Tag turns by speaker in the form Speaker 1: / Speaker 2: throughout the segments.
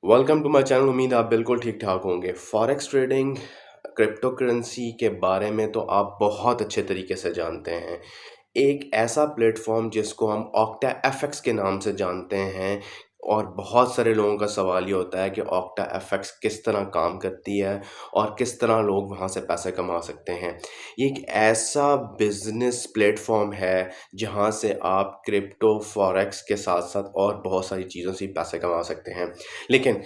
Speaker 1: Welcome to my channel. उम्मीद आप बिल्कुल ठीक ठाक होंगे। फॉरेक्स ट्रेडिंग, क्रिप्टो करेंसी के बारे में तो आप बहुत अच्छे तरीके से जानते हैं। एक ऐसा प्लेटफॉर्म जिसको हम ऑक्टा एफएक्स के नाम से जानते हैं, और बहुत सारे लोगों का सवाल ये होता है कि ऑक्टा एफएक्स किस तरह काम करती है और किस तरह लोग वहाँ से पैसे कमा सकते हैं। ये एक ऐसा बिजनेस प्लेटफॉर्म है जहाँ से आप क्रिप्टो फॉरेक्स के साथ साथ और बहुत सारी चीज़ों से पैसे कमा सकते हैं। लेकिन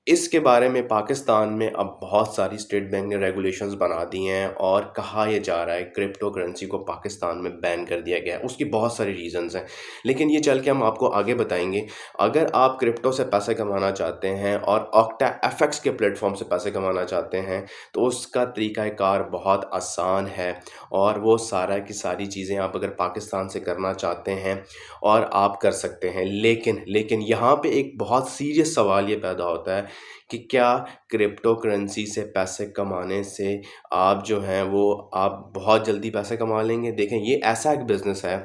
Speaker 1: इसके बारे में पाकिस्तान में अब बहुत सारी स्टेट बैंक ने रेगुलेशंस बना दी हैं, और कहा यह जा रहा है क्रिप्टो करेंसी को पाकिस्तान में बैन कर दिया गया है। उसकी बहुत सारी रीजंस हैं, लेकिन ये चल के हम आपको आगे बताएंगे। अगर आप क्रिप्टो से पैसे कमाना चाहते हैं और ऑक्टा एफएक्स के प्लेटफॉर्म से पैसे कमाना चाहते हैं, तो उसका तरीक़ाकार बहुत आसान है, और वो सारा की सारी चीज़ें आप अगर पाकिस्तान से करना चाहते हैं और आप कर सकते हैं। लेकिन यहाँ पे एक बहुत सीरियस सवाल ये पैदा होता है कि क्या क्रिप्टो करेंसी से पैसे कमाने से आप जो हैं वो आप बहुत जल्दी पैसे कमा लेंगे? देखें, ये ऐसा एक बिज़नेस है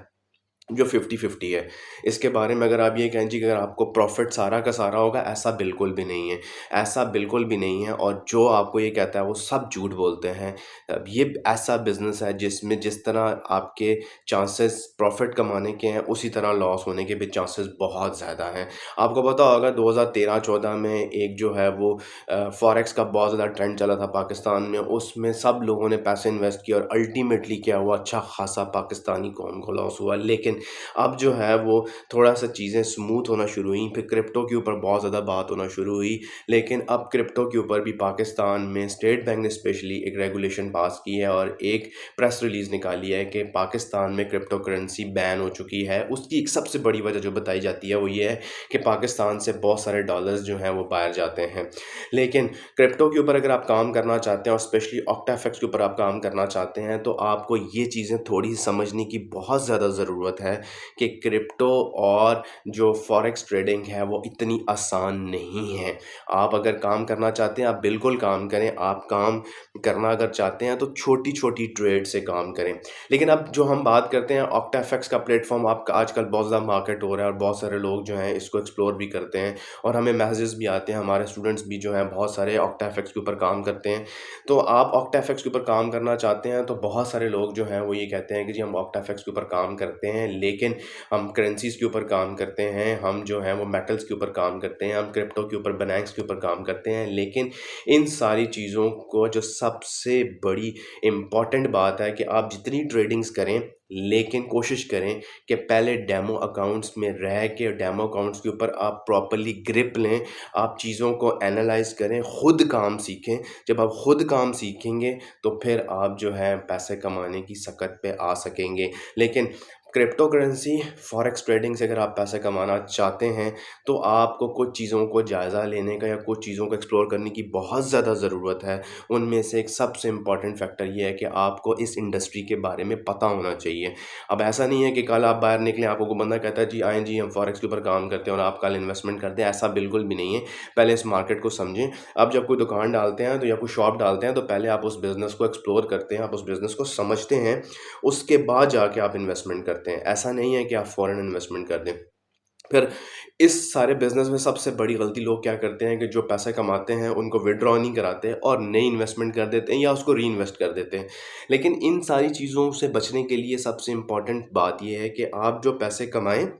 Speaker 1: जो 50-50 है। इसके बारे में अगर आप ये कहें जी कि अगर आपको प्रॉफ़िट सारा का सारा होगा, ऐसा बिल्कुल भी नहीं है। ऐसा बिल्कुल भी नहीं है, और जो आपको ये कहता है वो सब झूठ बोलते हैं। अब ये ऐसा बिज़नेस है जिसमें जिस तरह आपके चांसेस प्रॉफ़िट कमाने के हैं, उसी तरह लॉस होने के भी चांसेस बहुत ज़्यादा हैं। आपको पता होगा 2013-14 में एक जो है वो फॉरेक्स का बहुत ज़्यादा ट्रेंड चला था पाकिस्तान में। उसमें सब लोगों ने पैसे इन्वेस्ट किए और अल्टीमेटली क्या हुआ, अच्छा खासा पाकिस्तानी कौम को लॉस हुआ। लेकिन अब जो है वो थोड़ा-सा चीज़ें स्मूथ होना शुरू हुई, फिर क्रिप्टो के ऊपर बहुत ज़्यादा बात होना शुरू हुई। लेकिन अब क्रिप्टो के ऊपर भी पाकिस्तान में स्टेट बैंक ने स्पेशली एक रेगुलेशन पास की है और एक प्रेस रिलीज़ निकाली है कि पाकिस्तान में क्रिप्टो करेंसी बैन हो चुकी है। उसकी एक सबसे बड़ी वजह जो बताई जाती है वो ये है कि पाकिस्तान से बहुत सारे डॉलर्स जो हैं वो बाहर जाते हैं। लेकिन क्रिप्टो के ऊपर अगर आप काम करना चाहते हैं और स्पेशली ऑक्टाफेक्स के ऊपर आप काम करना चाहते हैं, तो आपको ये चीज़ें थोड़ी समझने की बहुत ज़्यादा ज़रूरत है कि क्रिप्टो और जो फॉरेक्स ट्रेडिंग है वो इतनी आसान नहीं है। आप अगर काम करना चाहते हैं, आप बिल्कुल काम करें। आप काम करना अगर चाहते हैं तो छोटी-छोटी ट्रेड से काम करें। लेकिन अब जो हम बात करते हैं ऑक्टाफेक्स का प्लेटफ़ॉर्म, आपका आजकल बहुत ज़्यादा मार्केट हो रहा है और बहुत सारे लोग जो हैं इसको एक्सप्लोर भी करते हैं, और हमें मैसेजेस भी आते हैं। हमारे स्टूडेंट्स भी जो हैं बहुत सारे ऑक्टाफेक्स के ऊपर काम करते हैं। तो आप ऑक्टाफेक्स के ऊपर काम करना चाहते हैं, तो बहुत सारे लोग जो हैं वो ये कहते हैं कि जी हम ऑक्टाफेक्स के ऊपर काम करते हैं, लेकिन हम करेंसीज़ के ऊपर काम करते हैं, हम जो हैं वो मेटल्स के ऊपर काम करते हैं, हम क्रिप्टो के ऊपर, बनान्स के ऊपर काम करते हैं। लेकिन इन सारी चीज़ों को जो सबसे बड़ी इम्पॉर्टेंट बात है कि आप जितनी ट्रेडिंग्स करें, लेकिन कोशिश करें कि पहले डेमो अकाउंट्स में रह के डेमो अकाउंट्स के ऊपर आप प्रॉपर्ली ग्रिप लें। आप चीज़ों को एनालाइज़ करें, खुद काम सीखें। जब आप खुद काम सीखेंगे तो फिर आप जो है पैसे कमाने की सकत पे आ सकेंगे। लेकिन क्रिप्टो करेंसी, फॉरेक्स ट्रेडिंग से अगर आप पैसे कमाना चाहते हैं, तो आपको कुछ चीज़ों को जायज़ा लेने का या कुछ चीज़ों को एक्सप्लोर करने की बहुत ज़्यादा ज़रूरत है। उनमें से एक सबसे इम्पॉर्टेंट फैक्टर ये है कि आपको इस इंडस्ट्री के बारे में पता होना चाहिए। अब ऐसा नहीं है कि कल आप बाहर निकलें, आपको कोई बंदा कहता है जी आएँ जी हम फॉरेक्स के ऊपर काम करते हैं और आप कल इन्वेस्टमेंट करते हैं, ऐसा बिल्कुल भी नहीं है। पहले इस मार्केट को समझें। आप जब कोई दुकान डालते हैं तो या कोई शॉप डालते हैं, तो पहले आप उस बिज़नेस को एक्सप्लोर करते हैं, आप उस बिज़नेस को समझते हैं, उसके बाद जाके आप इन्वेस्टमेंट करते हैं। ऐसा नहीं है कि आप फ़ौरन इन्वेस्टमेंट कर दें। फिर इस सारे बिज़नेस में सबसे बड़ी गलती लोग क्या करते हैं कि जो पैसे कमाते हैं उनको विथड्रॉ नहीं कराते और नई इन्वेस्टमेंट कर देते हैं या उसको रीइन्वेस्ट कर देते हैं। लेकिन इन सारी चीज़ों से बचने के लिए सबसे इम्पोर्टेंट बात ये है कि आप जो पैसे कमाएँ,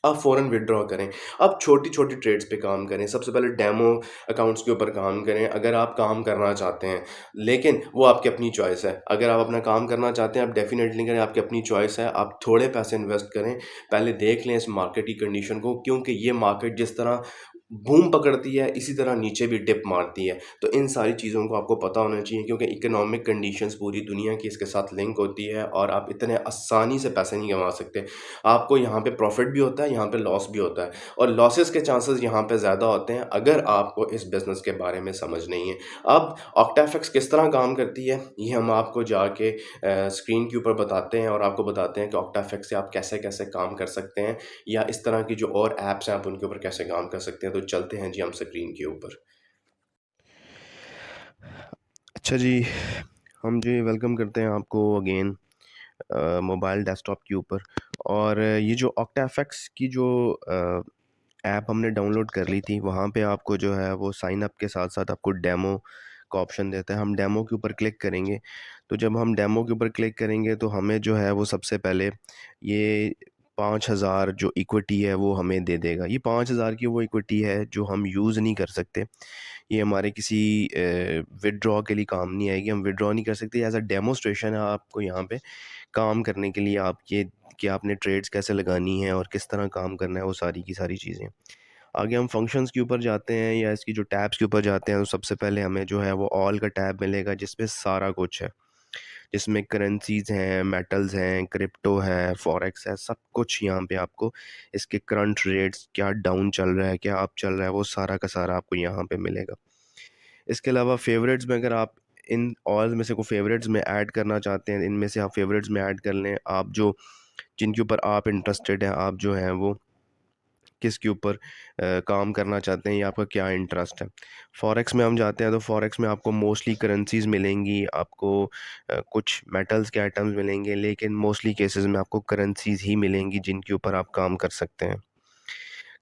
Speaker 1: आप फ़ौरन विथड्रॉ करें। आप छोटी-छोटी ट्रेड्स पे काम करें। सबसे पहले डेमो अकाउंट्स के ऊपर काम करें, अगर आप काम करना चाहते हैं। लेकिन वो आपकी अपनी चॉइस है। अगर आप अपना काम करना चाहते हैं, आप डेफ़िनेटली करें, आपकी अपनी चॉइस है। आप थोड़े पैसे इन्वेस्ट करें। पहले देख लें इस मार्केट की कंडीशन को, क्योंकि ये मार्केट जिस तरह बूम पकड़ती है, इसी तरह नीचे भी डिप मारती है। तो इन सारी चीज़ों को आपको पता होना चाहिए, क्योंकि इकोनॉमिक कंडीशंस पूरी दुनिया की इसके साथ लिंक होती है, और आप इतने आसानी से पैसे नहीं कमा सकते। आपको यहाँ पे प्रॉफ़िट भी होता है, यहाँ पे लॉस भी होता है, और लॉसेस के चांसेस यहाँ पे ज़्यादा होते हैं अगर आपको इस बिज़नेस के बारे में समझ नहीं है। अब ऑक्टाफेक्स किस तरह काम करती है, ये हम आपको जाके स्क्रीन के ऊपर बताते हैं, और आपको बताते हैं कि ऑक्टाफेक्स से आप कैसे-कैसे काम कर सकते हैं, या इस तरह की जो और ऐप्स हैं आप उनके ऊपर कैसे काम कर सकते हैं। तो चलते हैं जी हम स्क्रीन के ऊपर। अच्छा जी, हम जी वेलकम करते हैं आपको अगेन मोबाइल डेस्कटॉप के ऊपर। और ये जो ऑक्टाफेक्स की जो ऐप हमने डाउनलोड कर ली थी, वहाँ पे आपको जो है वो साइन अप के साथ साथ आपको डेमो का ऑप्शन देता है। हम डेमो के ऊपर क्लिक करेंगे, तो जब हम डेमो के ऊपर क्लिक करेंगे तो हमें जो है वो सबसे पहले ये 5,000 जो इक्विटी है वो हमें दे देगा। ये 5,000 की वो इक्विटी है जो हम यूज़ नहीं कर सकते। ये हमारे किसी विथड्रॉ के लिए काम नहीं आएगी, हम विथड्रॉ नहीं कर सकते। एज़ अ डेमोस्ट्रेशन है आपको यहाँ पे काम करने के लिए, आप ये कि आपने ट्रेड्स कैसे लगानी है और किस तरह काम करना है, वो सारी की सारी चीज़ें। आगे हम फंक्शंस के ऊपर जाते हैं या इसकी जो टैब्स के ऊपर जाते हैं, तो सबसे पहले हमें जो है वो ऑल का टैब मिलेगा जिसमें सारा कुछ है। जिसमें करेंसीज़ हैं, मेटल्स हैं, क्रिप्टो है, फॉरेक्स है, सब कुछ यहाँ पे आपको इसके करंट रेट्स क्या डाउन चल रहा है, क्या अप चल रहा है, वो सारा का सारा आपको यहाँ पे मिलेगा। इसके अलावा फ़ेवरेट्स में अगर आप इन ऑल में से कोई फ़ेवरेट्स में ऐड करना चाहते हैं, इनमें से आप फ़ेवरेट्स में ऐड कर लें। आप जो जिनके ऊपर आप इंटरेस्टेड हैं, आप जो हैं वो किसके ऊपर काम करना चाहते हैं या आपका क्या इंटरेस्ट है। फ़ॉरेक्स में हम जाते हैं तो फ़ॉरेक्स में आपको मोस्टली करेंसीज़ मिलेंगी, आपको कुछ मेटल्स के आइटम्स मिलेंगे, लेकिन मोस्टली केसेस में आपको करेंसीज़ ही मिलेंगी जिनके ऊपर आप काम कर सकते हैं।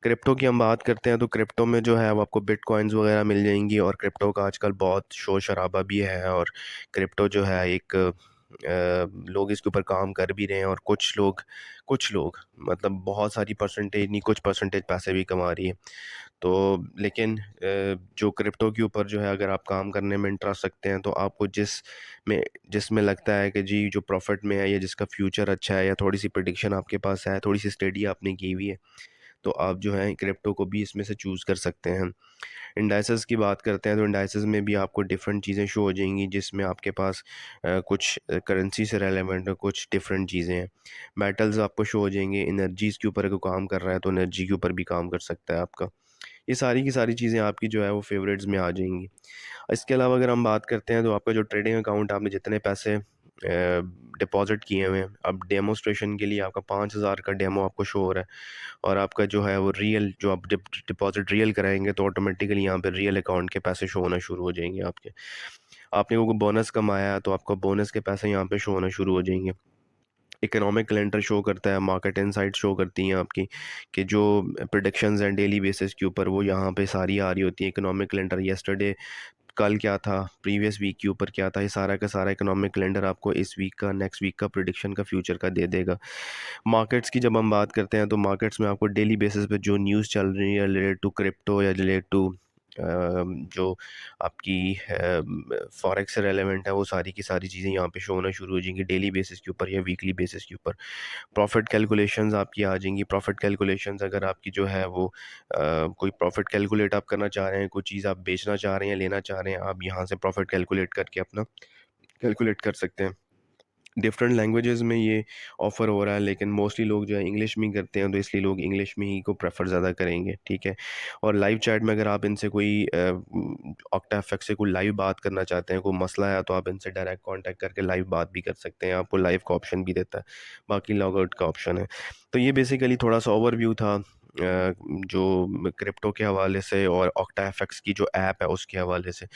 Speaker 1: क्रिप्टो की हम बात करते हैं तो क्रिप्टो में जो है वो आपको बिटकॉइंस वगैरह मिल जाएंगी, और क्रिप्टो का आजकल बहुत शोर शराबा भी है, और क्रिप्टो जो है एक लोग इसके ऊपर काम कर भी रहे हैं, और कुछ लोग मतलब बहुत सारी परसेंटेज नहीं, कुछ परसेंटेज पैसे भी कमा रही है। तो लेकिन जो क्रिप्टो के ऊपर जो है अगर आप काम करने में इंटरेस्ट रखते हैं, तो आपको में जिसमें लगता है कि जी जो प्रॉफिट में है या जिसका फ्यूचर अच्छा है या थोड़ी सी प्रिडिक्शन आपके पास है, थोड़ी सी स्टडी आपने की हुई है, तो आप जो है क्रिप्टो को भी इसमें से चूज़ कर सकते हैं। इंडाइसेस की बात करते हैं तो इंडाइसेस में भी आपको डिफरेंट चीज़ें शो हो जाएंगी, जिसमें आपके पास कुछ करेंसी से रेलेवेंट है, कुछ डिफरेंट चीज़ें हैं। मेटल्स आपको शो हो जाएंगे, एनर्जीज़ के ऊपर अगर काम कर रहा है तो एनर्जी के ऊपर भी काम कर सकता है आपका। ये सारी की सारी चीज़ें आपकी जो है वो फेवरेट्स में आ जाएंगी। इसके अलावा अगर हम बात करते हैं तो आपका जो ट्रेडिंग अकाउंट, आपने जितने पैसे डिपॉजिट किए हुए हैं, अब डेमोस्ट्रेशन के लिए आपका 5,000 का डेमो आपको शो हो रहा है, और आपका जो है वो रियल जो आप डिपॉजिट रियल कराएंगे तो ऑटोमेटिकली यहाँ पे रियल अकाउंट के पैसे शो होना शुरू हो जाएंगे आपके। आपने वो बोनस कमाया तो आपका बोनस के पैसे यहाँ पे शो होना शुरू हो जाएंगे। इकोनॉमिक कैलेंडर शो करता है, मार्केट इनसाइट शो करती हैं आपकी कि जो प्रिडिक्शंस हैं डेली बेसिस के ऊपर, वो यहाँ पे सारी आ रही होती है। इकोनॉमिक कैलेंडर येस्टरडे, कल क्या था, प्रीवियस वीक के ऊपर क्या था, ये सारा का सारा इकोनॉमिक कैलेंडर आपको इस वीक का, नेक्स्ट वीक का प्रिडिक्शन का, फ्यूचर का दे देगा। मार्केट्स की जब हम बात करते हैं तो मार्केट्स में आपको डेली बेसिस पे जो न्यूज़ चल रही है रिलेटेड टू क्रिप्टो या रिलेटेड टू जो आपकी फॉरेक्स से रेलेवेंट है, वो सारी की सारी चीज़ें यहाँ पे शो होना शुरू हो जाएंगी डेली बेसिस के ऊपर या वीकली बेसिस के ऊपर। प्रॉफिट कैलकुलेशंस आपकी आ जाएंगी। प्रॉफिट कैलकुलेशंस अगर आपकी जो है वो कोई प्रॉफिट कैलकुलेट आप करना चाह रहे हैं, कोई चीज़ आप बेचना चाह रहे हैं, लेना चाह रहे हैं, आप यहाँ से प्रॉफिट कैलकुलेट करके अपना कैलकुलेट कर सकते हैं। डिफरेंट लैंग्वेजेस में ये ऑफ़र हो रहा है, लेकिन मोस्टली लोग जो है इंग्लिश में ही करते हैं, तो इसलिए लोग इंग्लिश में ही को प्रेफर ज़्यादा करेंगे, ठीक है। और लाइव चैट में अगर आप इनसे कोई ऑक्टा एफएक्स से कोई लाइव बात करना चाहते हैं, कोई मसला है, तो आप इनसे डायरेक्ट कांटेक्ट करके लाइव बात भी कर सकते हैं। आपको लाइव का ऑप्शन भी देता है, बाकी लॉग आउट का ऑप्शन है। तो ये बेसिकली थोड़ा सा ओवरव्यू था जो क्रिप्टो के हवाले से और ऑक्टा एफएक्स की जो ऐप है उसके हवाले से।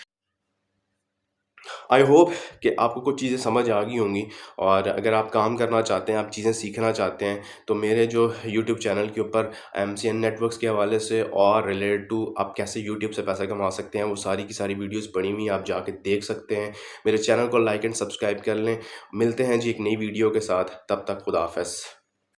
Speaker 1: आई होप कि आपको कुछ चीज़ें समझ आ गई होंगी, और अगर आप काम करना चाहते हैं, आप चीज़ें सीखना चाहते हैं, तो मेरे जो यूट्यूब चैनल के ऊपर एमसीएन नेटवर्क्स के हवाले से और रिलेटेड टू आप कैसे यूट्यूब से पैसा कमा सकते हैं, वो सारी की सारी वीडियोस पड़ी हुई हैं, आप जाके देख सकते हैं। मेरे चैनल को लाइक एंड सब्सक्राइब कर लें। मिलते हैं जी एक नई वीडियो के साथ, तब तक खुदा हाफ़िज़।